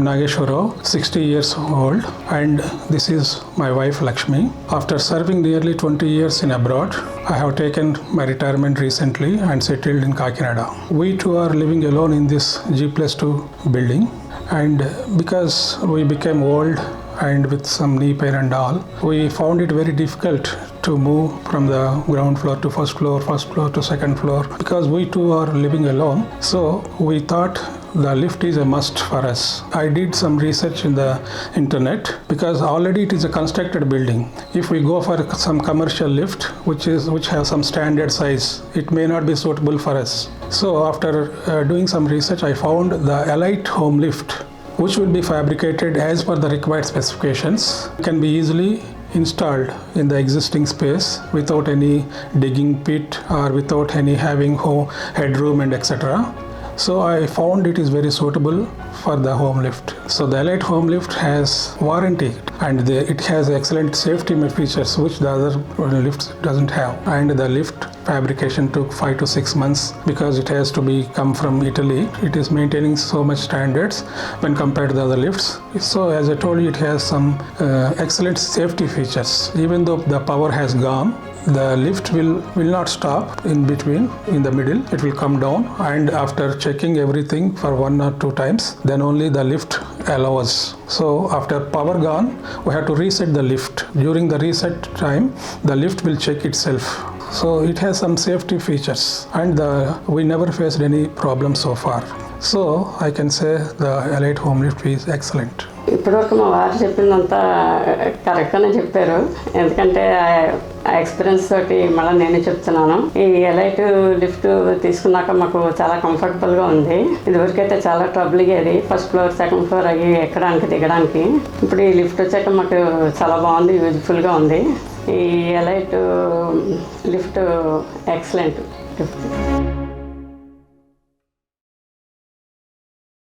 Nageshwar Rao, 60 years old, and this is my wife Lakshmi. After serving nearly 20 years in abroad, I have taken my retirement recently and settled in Kakinada. We two are living alone in this G+2 building, and because we became old and with some knee pain and all, we found it very difficult to move from the ground floor to first floor to second floor, because we two are living alone. So we thought the lift is a must for us. I did some research in the internet, because already it is a constructed building. If we go for some commercial lift which has some standard size, it may not be suitable for us. So after doing some research, I found the Elite home lift, which will be fabricated as per the required specifications, can be easily installed in the existing space without any digging pit or without any having headroom and etc. So I found it is very suitable for the home lift. So the Elite home lift has warranty, and it has excellent safety features which the other lifts doesn't have. And the lift fabrication took 5 to 6 months, because it has to be come from Italy. It is maintaining so much standards when compared to the other lifts. So as I told you, it has some excellent safety features. Even though the power has gone, the lift will not stop in between, in the middle. It will come down, and after checking everything for 1 or 2 times, then only the lift allows. So after power gone, we have to reset the lift. During the reset time, the lift will check itself. So it has some safety features, and we never faced any problem so far. So I can say the Elite home lift is excellent. ఇప్పటివరకు మా వారు చెప్పిందంతా కరెక్ట్గానే చెప్పారు, ఎందుకంటే ఆ experience తోటి మళ్ళీ నేను చెప్తున్నాను. ఈ ఎలైట్ లిఫ్ట్ తీసుకున్నాక మాకు చాలా కంఫర్టబుల్గా ఉంది. ఇదివరకైతే చాలా ట్రబుల్ అయ్యేది, ఫస్ట్ ఫ్లోర్ సెకండ్ ఫ్లోర్ అవి ఎక్కడానికి దిగడానికి. ఇప్పుడు ఈ లిఫ్ట్ వచ్చాక మాకు చాలా బాగుంది, యూజ్ఫుల్గా ఉంది. ఈ ఎలైట్ లిఫ్ట్ ఎక్సలెంట్ లిఫ్ట్.